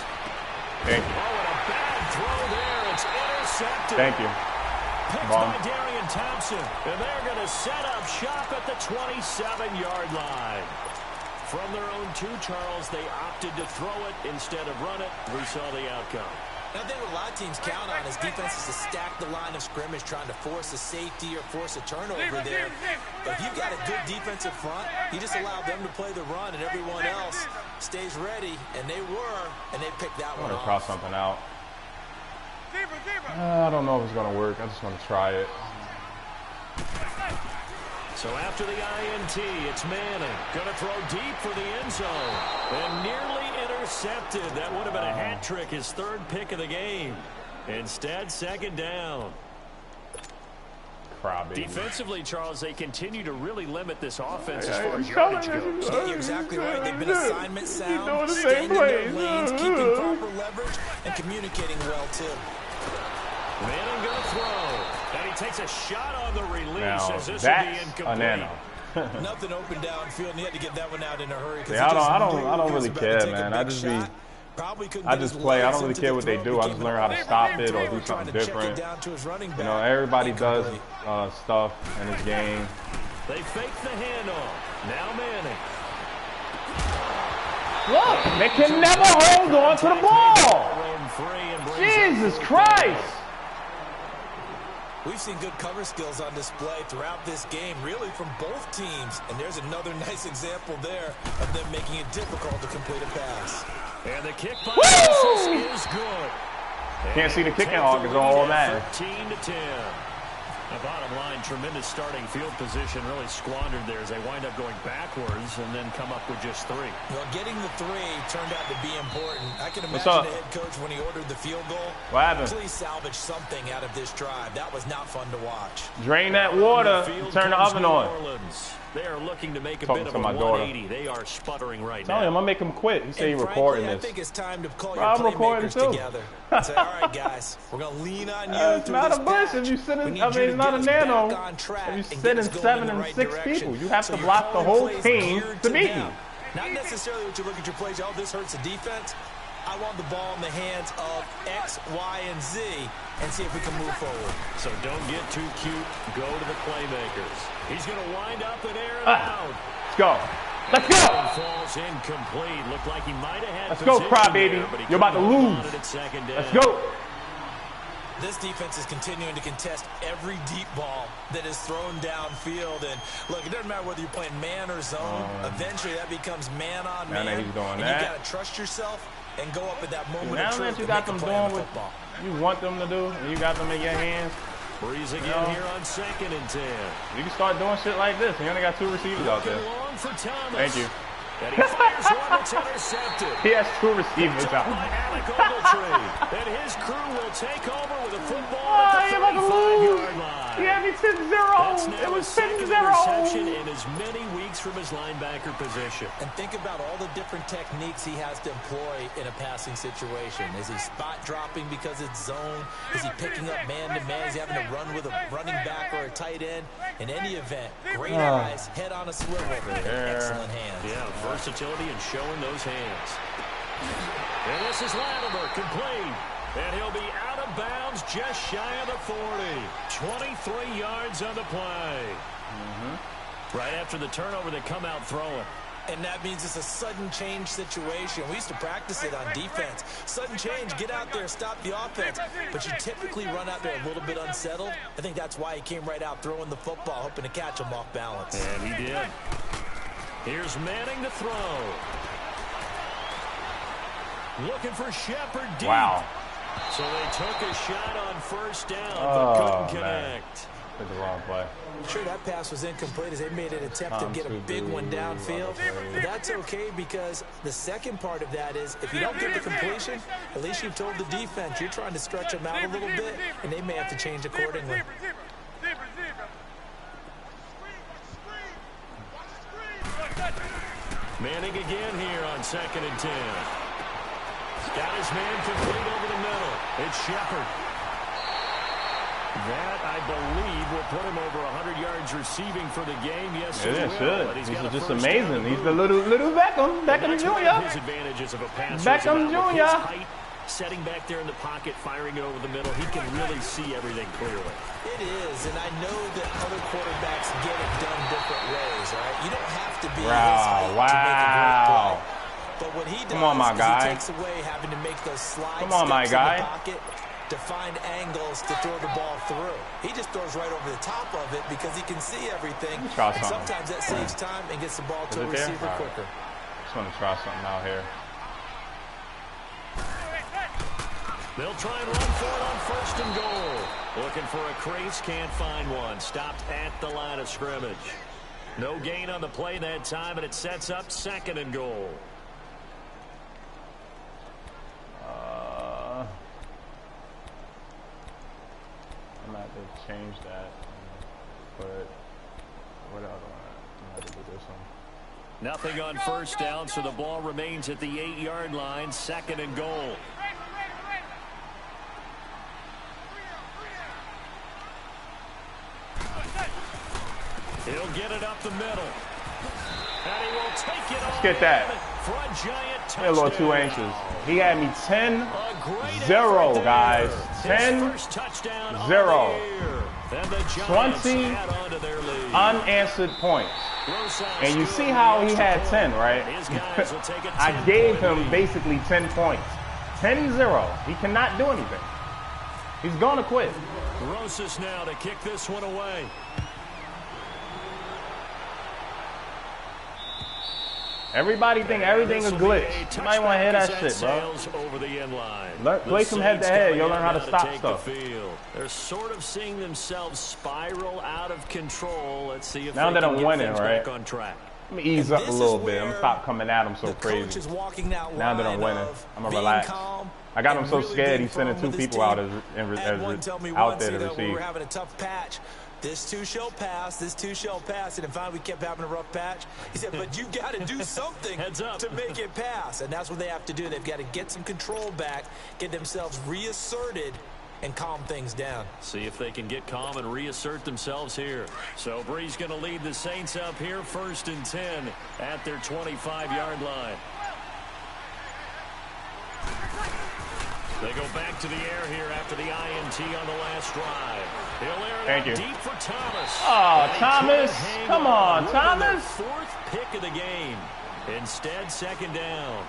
Thank you. Oh, and a bad throw there. It's intercepted. Thank you. Picked by Darian Thompson. And they're going to set up shop at the 27-yard line. From their own 2, Charles, they opted to throw it instead of run it. We saw the outcome. I think what a lot of teams count on is defenses to stack the line of scrimmage, trying to force a safety or force a turnover there. But if you've got a good defensive front, you just allow them to play the run, and everyone else stays ready. And they were, and they picked that one off. I'm going to try something out. I don't know if it's going to work. I just want to try it. So after the INT, it's Manning. Going to throw deep for the end zone. And nearly intercepted. That would have been a hat trick, his 3rd pick of the game. Instead, second down. Defensively, Charles, they continue to really limit this offense as far as yardage goes. Yeah, you're exactly right. They've been assignment sound, staying in their lanes, keeping proper leverage, and communicating well, too. Manning going to throw. And he takes a shot on the release. Now, as this that's will be incomplete. a nano. Nothing open downfield, and he had to get that one out in a hurry. Yeah, I don't really care, man. I just play. I don't really care what they do. I just learn how to stop it or do something different. You know, everybody does stuff in this game. They fake the handoff. Now Manning. Look, they can never hold on to the ball. Jesus Christ. We've seen good cover skills on display throughout this game, really from both teams. And there's another nice example there of them making it difficult to complete a pass. And the kick by Kansas is good. Can't see the kicking hog is all that. 13-10. The bottom line, tremendous starting field position, really squandered there as they wind up going backwards and then come up with just 3. Well, getting the 3 turned out to be important. I can imagine the head coach when he ordered the field goal. What happened? Please salvage something out of this drive. That was not fun to watch. Drain that water. Turn the oven on. They are looking to make a bit of a 180. They are sputtering right now. Tell him I'm gonna make him quit. He said he's recording this. I think it's time to call your playmakers together. Say, all right, guys, we're gonna lean on you. It's not a bunch. If you sit in, I mean, it's not a nano. If you sit in 7 and 6 people, you have to block the whole team to beat you. Not necessarily what you look at your plays. Oh, this hurts the defense. I want the ball in the hands of X, Y, and Z and see if we can move forward. So don't get too cute. Go to the playmakers. He's going to wind up and air it out. Let's go. Let's go. Falls incomplete. Looked like he might have had. Let's go, crybaby. You're about to lose. Let's go. This defense is continuing to contest every deep ball that is thrown downfield. And look, it doesn't matter whether you're playing man or zone. Eventually, that becomes man on man. He's doing and that. You got to trust yourself and go up at that moment now of truth. That you got them doing what you want them to do, and you got them in your hands. Breeze again here on 2nd and 10. You can start doing shit like this. You only got 2 receivers out there. Long for Thomas. Thank you. And he fires one that's intercepted. He has 2 receivers out. And his crew will take over with a football at the 35-yard line. He had me 10-0. It was 10-0. Interception in as many weeks from his linebacker position. And think about all the different techniques he has to employ in a passing situation. Is he spot dropping because it's zone? Is he picking up man-to-man? Is he having to run with a running back or a tight end? In any event, great eyes, head on a swivel, and excellent hands. Yeah, versatility and showing those hands. And this is Latimer, complete. And he'll be out of bounds just shy of the 40. 23 yards on the play. Right after the turnover, they come out throwing. And that means it's a sudden change situation. We used to practice it on defense. Sudden change, get out there, stop the offense. But you typically run out there a little bit unsettled. I think that's why he came right out throwing the football, hoping to catch him off balance. And he did. Here's Manning to throw. Looking for Shepard deep. Wow. So they took a shot on first down, but couldn't connect. Did the wrong play. Sure, that pass was incomplete as they made an attempt to get a big one downfield. But that's okay because the second part of that is if you don't get the completion, at least you've told the defense you're trying to stretch them out a little bit, and they may have to change accordingly. Manning again here on 2nd and 10. Got his man complete over the middle. It's Shepard. That, I believe, will put him over 100 yards receiving for the game. Yes, it should. He's just amazing. He's the little Beckham Jr. His advantages of a pass. Beckham Jr. Height, setting back there in the pocket, firing it over the middle. He can really see everything clearly. It is, and I know that other quarterbacks get it done different ways, all right? You don't have to be his height to make a great play. But what he does is he takes away having to make those slides in the pocket to find angles to throw the ball through. He just throws right over the top of it because he can see everything. And sometimes that saves time and gets the ball to a receiver quicker. Just want to try something out here. They'll try and run for it on 1st and goal. Looking for a crease, can't find one. Stopped at the line of scrimmage. No gain on the play that time, and it sets up 2nd and goal. I'm going to have to change that, but what else? I'm going to have to do this one. Nothing on 1st down, so the ball remains at the 8-yard line, 2nd and goal. He'll get it up the middle. And he will take it Let's get that. For a giant touchdown. A little too anxious. He had me 10-0, guys. 10-0. 20 unanswered points. And you see how he had 10, right? I gave him basically 10 points. 10-0. He cannot do anything. He's going to quit. Rosas now to kick this one away. Everybody think everything is glitch. You might want to hear that shit, bro. Over the end line. Play some head-to-head. You'll learn how to stop stuff. They're sort of seeing themselves spiral out of control. Let's see if now they that I'm winning, right? On track. Let me ease up a little bit. I'm gonna stop coming at him so crazy. Now that I'm winning, I'm gonna relax. I got him so scared he's sending 2 people out out there to receive. We were having a tough patch. This too shall pass. This too shall pass. And finally, we kept having a rough patch. He said, but you got to do something to make it pass. And that's what they have to do. They've got to get some control back, get themselves reasserted, and calm things down. See if they can get calm and reassert themselves here. So Bree's going to lead the Saints up here 1st and 10 at their 25-yard line. They go back to the air here after the INT on the last drive. He'll air it Thank you. deep for Thomas. Oh, Thomas. Come on, Thomas. Fourth pick of the game. Instead, second down.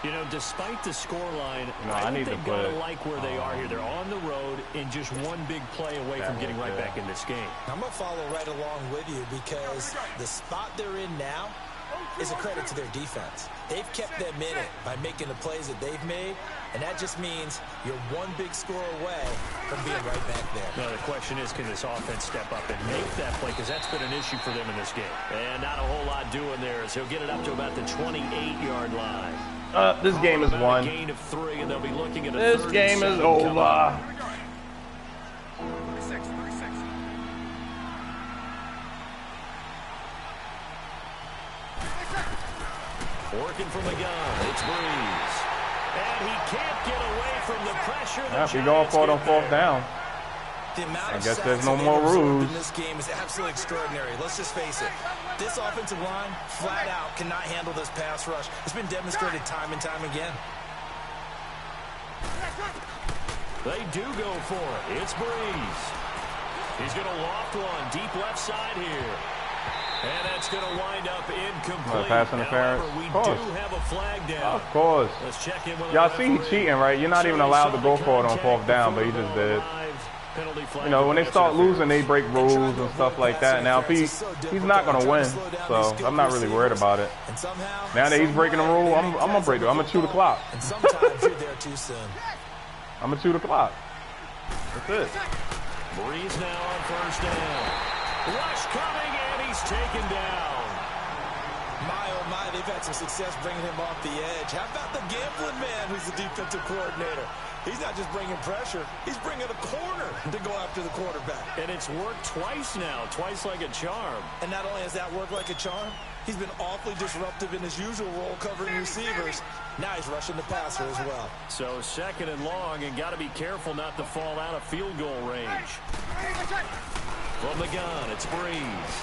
You know, despite the scoreline, I think they've got to like where they are here. They're on the road and just one big play away from getting right back in this game. I'm going to follow right along with you because the spot they're in now is a credit to their defense. They've kept them in it by making the plays that they've made, and that just means you're one big score away from being right back there. Now, the question is, can this offense step up and make that play? Because that's been an issue for them in this game. And not a whole lot doing there, as he'll get it up to about the 28-yard line. This game is won. Gain of 3, and they'll be looking at a this game is over. Working from the gun, it's Breeze. And he can't get away from the pressure. If you're going for it on 4th down. I guess there's no more rules. This game is absolutely extraordinary. Let's just face it. This offensive line, flat out, cannot handle this pass rush. It's been demonstrated time and time again. They do go for it. It's Breeze. He's going to loft one deep left side here. And that's going to wind up incomplete. Pass interference. However, we do have a flag down. Of course. Let's check in with y'all see he's cheating, right? You're not even allowed to go for it on 4th down, but he just did. You know, when they start losing, they break rules and stuff like that. Now, if he's not going to win, so I'm not really worried about it. Now that he's breaking the rule, I'm going to break it. I'm going to chew the clock. And sometimes you're there too soon. I'm going to chew the clock. That's it. Breeze now on 1st down. Rush coming, and he's taken down. My, oh my, they've had some success bringing him off the edge. How about the gambling man who's the defensive coordinator? He's not just bringing pressure, he's bringing a corner to go after the quarterback. And it's worked twice now, twice like a charm. And not only has that worked like a charm, he's been awfully disruptive in his usual role covering receivers. Now he's rushing the passer as well. So 2nd and long, and got to be careful not to fall out of field goal range. From the gun, it's Breeze.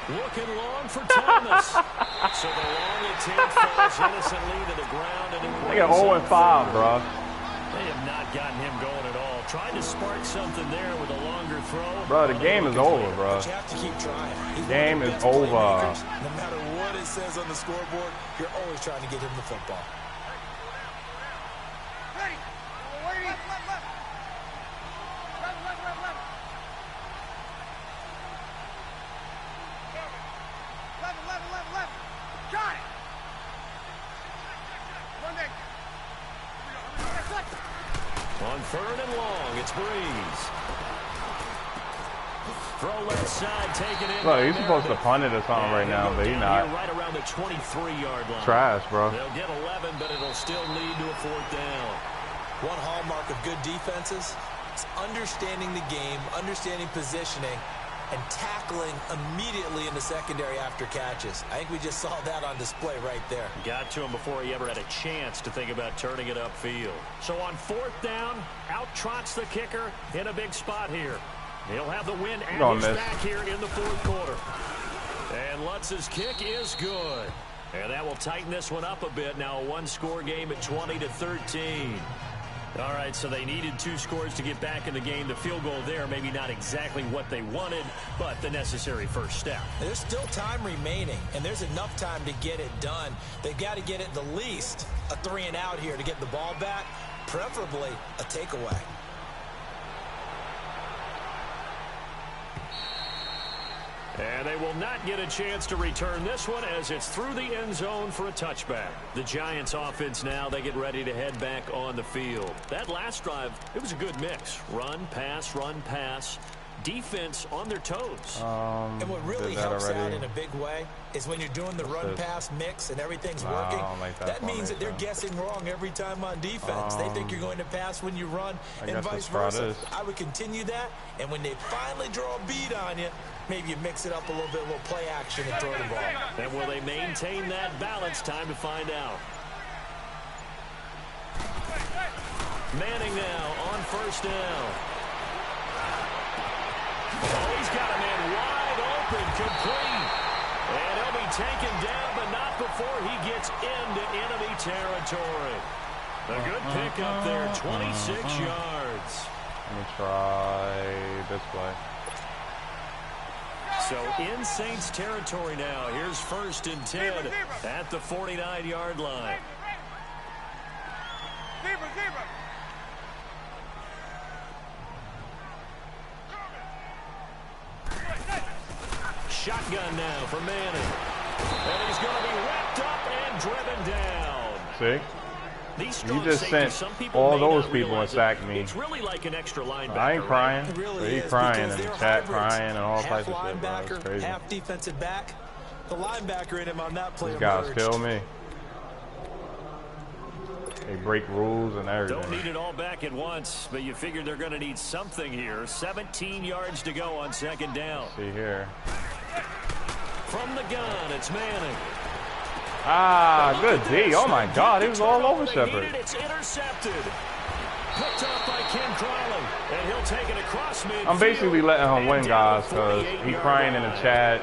Looking long for Thomas. So the long attempt falls innocently to the ground. And they got 0-5, bro. They have not gotten him going at all. Tried to spark something there with a longer throw. Bro, the game is over, bro. But you have to keep trying. The game is over. No matter what it says on the scoreboard, you're always trying to get him the football. On 3rd and long, it's Breeze. Throw left side, taken in. Look, he's supposed to punt it or something right now, but he's not. Right around the 23-yard line. Trash, bro. They'll get 11, but it'll still lead to a 4th down. One hallmark of good defenses is understanding the game, understanding positioning, and tackling immediately in the secondary after catches. I think we just saw that on display right there. Got to him before he ever had a chance to think about turning it upfield. So on 4th down, out trots the kicker in a big spot here. He'll have the win at his back here in the 4th quarter. And Lutz's kick is good. And that will tighten this one up a bit. Now a one-score game at 20-13. All right, so they needed 2 scores to get back in the game. The field goal there, maybe not exactly what they wanted, but the necessary first step. There's still time remaining, and there's enough time to get it done. They've got to get at the least a 3-and-out here to get the ball back, preferably a takeaway. And they will not get a chance to return this one as it's through the end zone for a touchback. The Giants offense now, they get ready to head back on the field. That last drive, it was a good mix. Run, pass, defense on their toes. And what really helps out in a big way is when you're doing the run-pass mix and everything's working, that means that they're guessing wrong every time on defense. They think you're going to pass when you run and vice versa. I would continue that, and when they finally draw a beat on you, maybe you mix it up a little bit, a little play action and throw the ball. And will they maintain that balance? Time to find out. Manning now on 1st down. Oh, he's got a man wide open, complete. And he'll be taken down, but not before he gets into enemy territory. A good pickup there, 26 yards. Let me try this play. So in Saints territory now. Here's 1st and 10 at the 49-yard line. Shotgun now for Manning. And he's going to be wrapped up and driven down. See? You just sent all those people and sacked me. It's really like an extra linebacker. I ain't crying. Really He's crying in the chat, crying and all types of shit, bro. It's crazy. Half defensive back. The linebacker in him on that play. These guys kill me. They break rules and everything. Don't need it all back at once, but you figure they're going to need something here. 17 yards to go on 2nd down. Let's see here. From the gun, it's Manning. Ah, good D. Oh my God, he was all over Shepard. It's intercepted. Picked off by Ken Crawley, and he'll take it across midfield. I'm basically letting him win, guys, because he crying in the chat,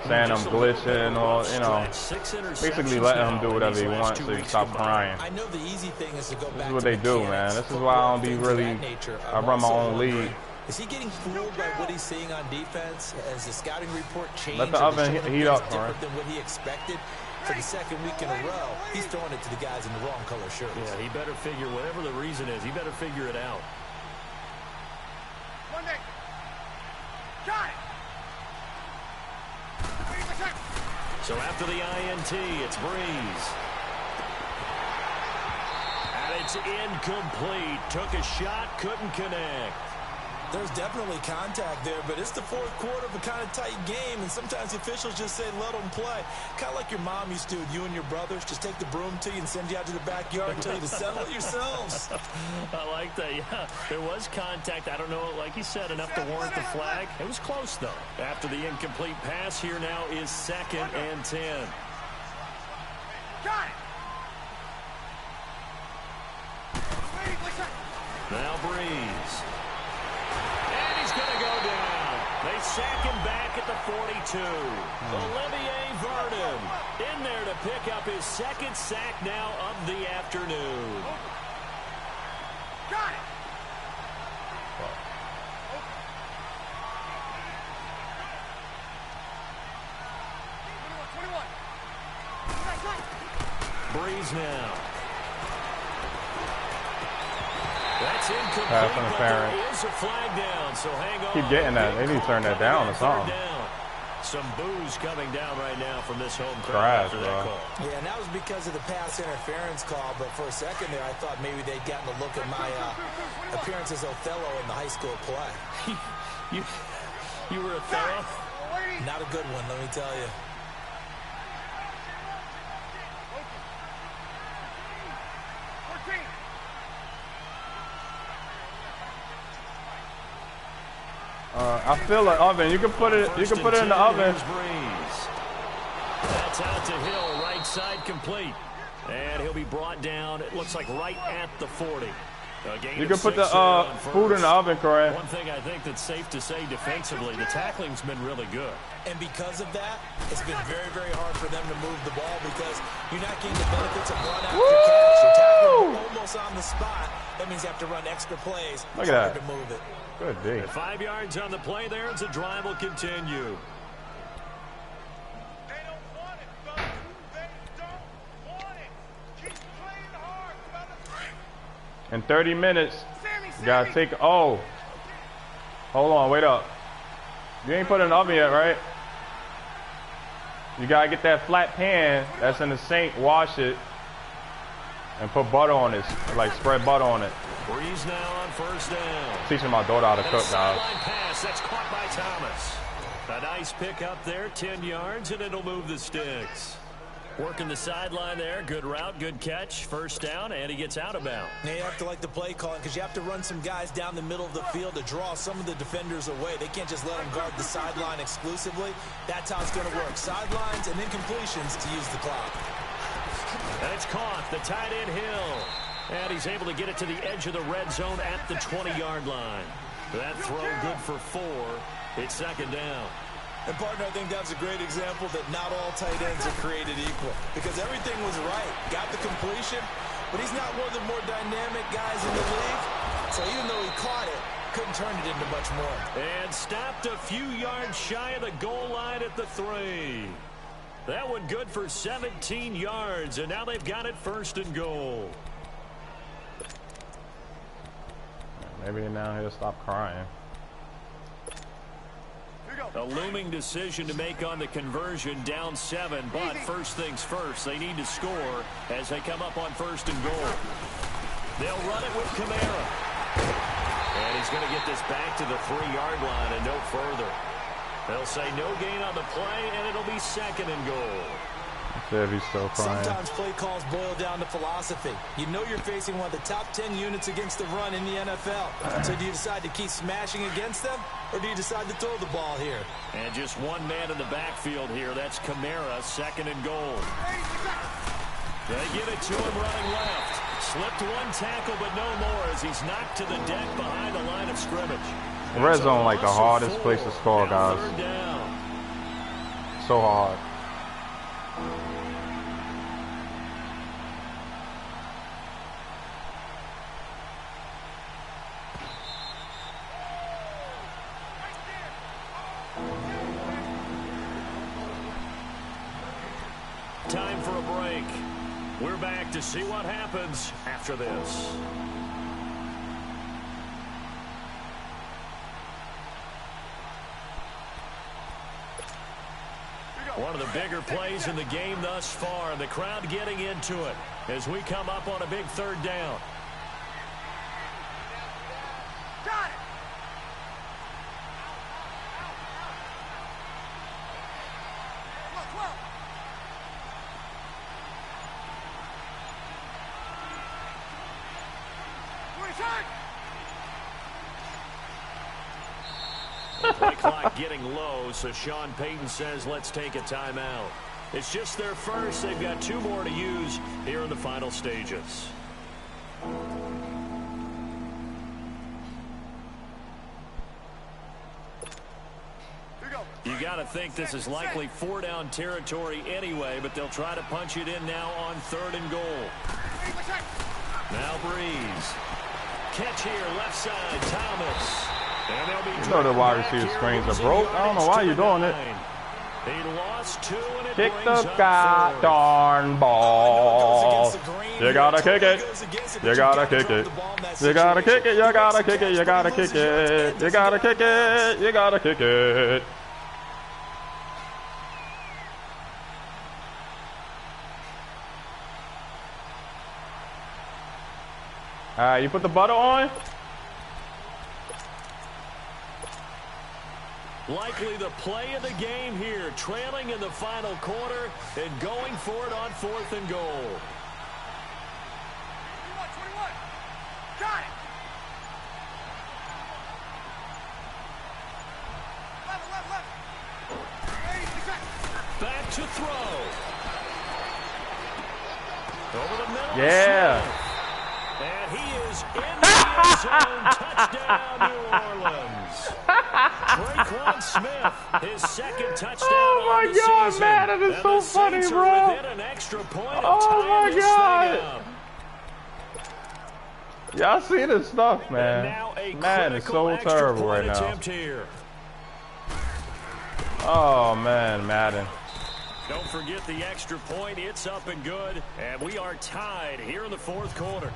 saying I'm glitching, or you know, basically letting him do whatever he wants so he stop crying. I know the easy thing is to go back. This is what they do, man. This is why I don't be really. I run my own league. Is he getting fooled by what he's seeing on defense? As the scouting report changed, let the oven heat up, different than what he expected. For the 2nd week in a row, he's throwing it to the guys in the wrong color shirts. Yeah, he better figure, whatever the reason is, he better figure it out. So after the INT, it's Breeze. And it's incomplete. Took a shot, couldn't connect. There's definitely contact there, but it's the 4th quarter of a kind of tight game, and sometimes the officials just say, let them play. Kind of like your mom used to do with you and your brothers. Just take the broom to you and send you out to the backyard and tell you to settle it yourselves. I like that, yeah. There was contact. I don't know, like you said, enough to warrant the flag. It was close, though. After the incomplete pass, here now is 2nd and 10. Got it. Now Breeze. Going to go down. They sack him back at the 42. Olivier Vernon in there to pick up his 2nd sack now of the afternoon. Got it. Breeze now. That's incomplete, Pass interference. but there is a flag down, so hang on. Keep getting that. They need to turn that down or something. Some boos coming down right now from this home Trash, crowd after bro. that call. Yeah, and that was because of the pass interference call, but for a second there, I thought maybe they'd gotten a look at my appearance as Othello in the high school play. you were Othello? Not a good one, let me tell you. I feel an oven. You can put it. You can put it in the oven. That's out to Hill, right side complete, and he'll be brought down. It looks like right at the 40. You can put the food in the oven, Corey. One thing I think that's safe to say defensively, the tackling's been really good. And because of that, it's been very, very hard for them to move the ball because you're not getting the benefits of run after catch. You're tackling almost on the spot. That means you have to run extra plays. Look at that. To move it. Good D. 5 yards on the play there as the drive will continue. They don't want it, folks. They don't want it. Keep playing hard, fellas. In 30 minutes, you gotta take. Oh, hold on, wait up. You ain't put it in the oven yet, right? You gotta get that flat pan that's in the sink, wash it, and put butter on it, like spread butter on it. Breeze now on 1st down. Teaching my daughter how to cook, guys. Pass that's caught by Thomas. A nice pick up there, 10 yards, and it'll move the sticks. Working the sideline there, good route, good catch, 1st down, and he gets out of bounds. Now you have to like the play calling because you have to run some guys down the middle of the field to draw some of the defenders away. They can't just let them guard the sideline exclusively. That's how it's going to work. Sidelines and then completions to use the clock. And it's caught, the tight end Hill. And he's able to get it to the edge of the red zone at the 20-yard line. That throw good for 4. It's 2nd down. And, partner, I think that's a great example that not all tight ends are created equal because everything was right. Got the completion, but he's not one of the more dynamic guys in the league. So even though he caught it, couldn't turn it into much more. And stopped a few yards shy of the goal line at the 3. That one good for 17 yards, and now they've got it 1st and goal. Maybe now he'll stop crying. A looming decision to make on the conversion, down 7, but first things first, they need to score as they come up on 1st and goal. They'll run it with Kamara. And he's going to get this back to the 3-yard line and no further. They'll say no gain on the play, and it'll be 2nd and goal. He's still crying. Sometimes play calls boil down to philosophy. You know you're facing one of the top 10 units against the run in the NFL. So do you decide to keep smashing against them, or do you decide to throw the ball here? And just one man in the backfield here. That's Kamara, 2nd and goal. They give it to him running left. Slipped one tackle, but no more as he's knocked to the deck behind the line of scrimmage. Red zone like the hardest place to score, guys. So hard. Time for a break. We're back to see what happens after this. One of the bigger plays in the game thus far, and the crowd getting into it as we come up on a big 3rd down. Got it. Play clock getting low, so Sean Payton says let's take a timeout. It's just their first. They've got 2 more to use here in the final stages. You got to think this is likely 4-down territory anyway, but they'll try to punch it in now on 3rd and goal. Now Breeze. Catch here, left side, Thomas. You know the wide receiver screens are broke. I don't know why you're doing it. He lost 2, and it kick brings the up goddamn ball. You gotta kick it. You gotta kick it. You gotta kick it. You gotta kick it. You gotta kick it. You gotta kick it. You gotta kick it. You put the butter on? Likely the play of the game here, trailing in the final quarter and going for it on 4th and goal. 21. Got it. Left. Back to throw. Over the middle. Yeah. And he is in the end zone. Touchdown, New Orleans. Raekwon Smith, his 2nd touchdown oh my on the God, season. man, that is and so the funny, Saints bro. Are within an extra point of Oh my this God. thing up. Y'all see this stuff, man. Man, it's so terrible right now. Here. Oh, man, Madden. Don't forget the extra point. It's up and good. And we are tied here in the 4th quarter.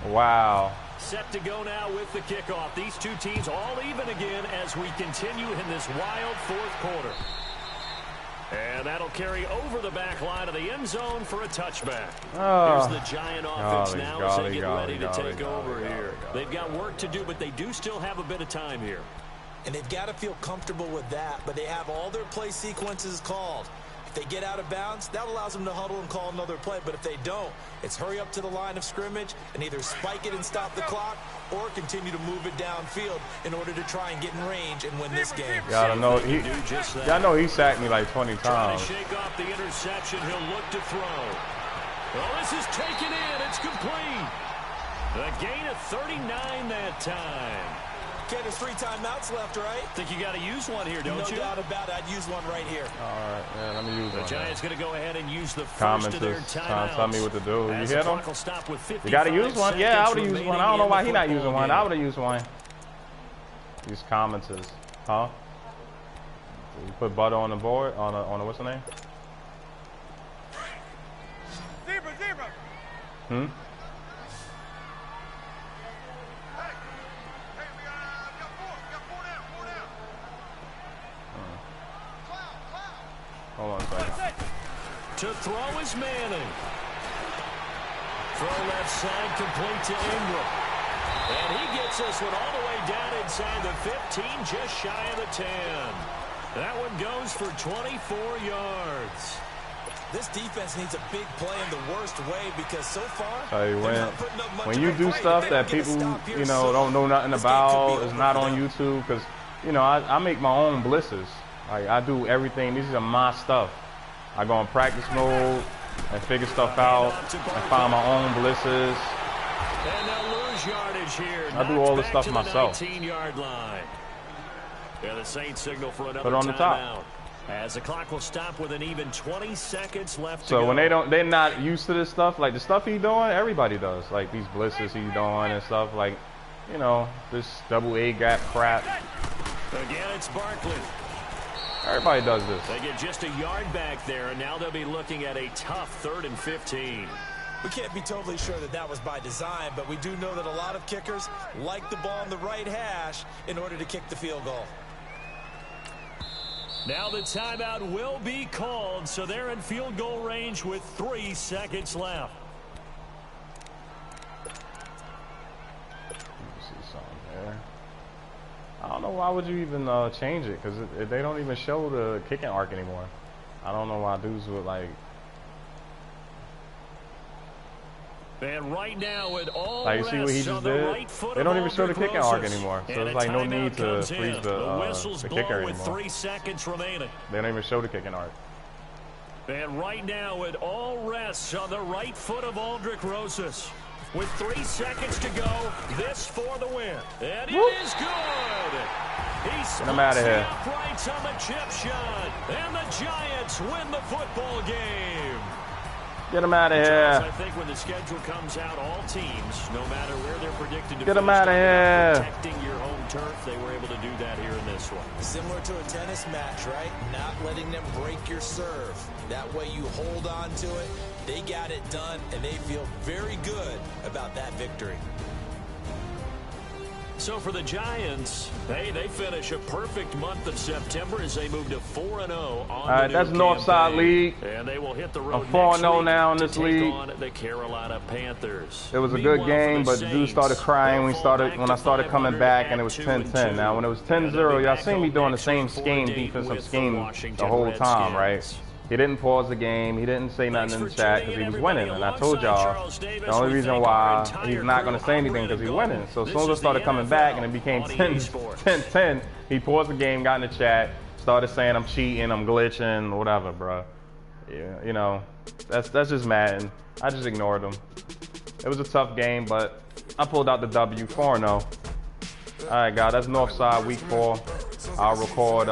Wow. Set to go now with the kickoff. These 2 teams all even again as we continue in this wild 4th quarter. And that'll carry over the back line of the end zone for a touchback. Here's the Giant offense now as they get ready to take over here. They've got work to do, but they do still have a bit of time here. And they've got to feel comfortable with that, but they have all their play sequences called. If they get out of bounds, that allows them to huddle and call another play. But if they don't, it's hurry up to the line of scrimmage and either spike it and stop the clock or continue to move it downfield in order to try and get in range and win this game. Y'all know he sacked me like 20 times. Trying to shake off the interception, he'll look to throw. Well, this is taken in. It's complete. A gain of 39 that time. Okay, there's 3 timeouts left, right? Think you got to use one here, don't you? No doubt about it. I'd use one right here. All right, yeah, let me use one. The Giants going to go ahead and use the first Comments of their is trying timeouts. to tell me what to do. You hear them? You got to use one? Yeah, I would have used one. I don't know why he not using one. I would have used one. These comments is, huh? You put butter on the board, on a what's the name? Zebra. Hmm? Hey, we got 4 down. Cloud. Hold on a second. To throw is Manning. Throw left side complete to Ingram. And he gets this one all the way down inside the 15, just shy of the 10. That one goes for 24 yards. This defense needs a big play in the worst way because so far, when you do stuff that people, you know, don't know nothing about, is not on YouTube, because, you know, I make my own blitzes. Like, I do everything. These are my stuff. I go in practice mode and figure stuff out and find my own blitzes. And they'll lose yardage here. I do all this stuff myself. 19-yard line. Yeah, the Saints signal for another Put it on the top. timeout. As the clock will stop with an even 20 seconds left to So go. when they're not used to this stuff, like the stuff he's doing, everybody does. Like these blitzes he's doing and stuff, like, you know, this double A gap crap. Again, it's Barkley. Everybody does this. They get just a yard back there, and now they'll be looking at a tough 3rd and 15. We can't be totally sure that that was by design, but we do know that a lot of kickers like the ball on the right hash in order to kick the field goal. Now the timeout will be called, so they're in field goal range with 3 seconds left. See something there. I don't know why would you even change it, because they don't even show the kicking arc anymore. I don't know why dudes would like. And right now it all Like, you see what he just did? Right, they don't even show the kicking arc anymore, so it's like no need to freeze the kicker with anymore. 3 seconds remaining. They don't even show the kicking arc. And right now it all rests on the right foot of Aldrich Rosas. With 3 seconds to go, this for the win. And it is good. He splits the uprights on the chip shot. And the Giants win the football game. Get him out of here. I think when the schedule comes out, all teams, no matter where they're predicted to get him out of here. Protecting your home turf, they were able to do that here in this one. Similar to a tennis match, right? Not letting them break your serve. That way you hold on to it. They got it done, and they feel very good about that victory. So for the Giants, hey, they finish a perfect month of September as they move to 4-0 on all right, that's Northside League. And they will hit the road. I'm 4-0 now in this league. On the Carolina Panthers. It was a good game, but the dude started crying when I started coming back, and it was 10-10. Now, when it was 10-0, y'all seen me doing the same scheme, defensive scheme the whole time, right? He didn't pause the game. He didn't say nothing in the chat because he was winning. And I told y'all the only reason why he's not going to say anything because he's winning. So as soon as I started coming back and it became 10-10, he paused the game, got in the chat, started saying I'm cheating, I'm glitching, whatever, bro. Yeah, you know, that's just Madden. I just ignored him. It was a tough game, but I pulled out the W, 4-0. All right, guys, that's Northside Week 4. I'll record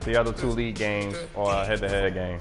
the other 2 league games or a head-to-head game.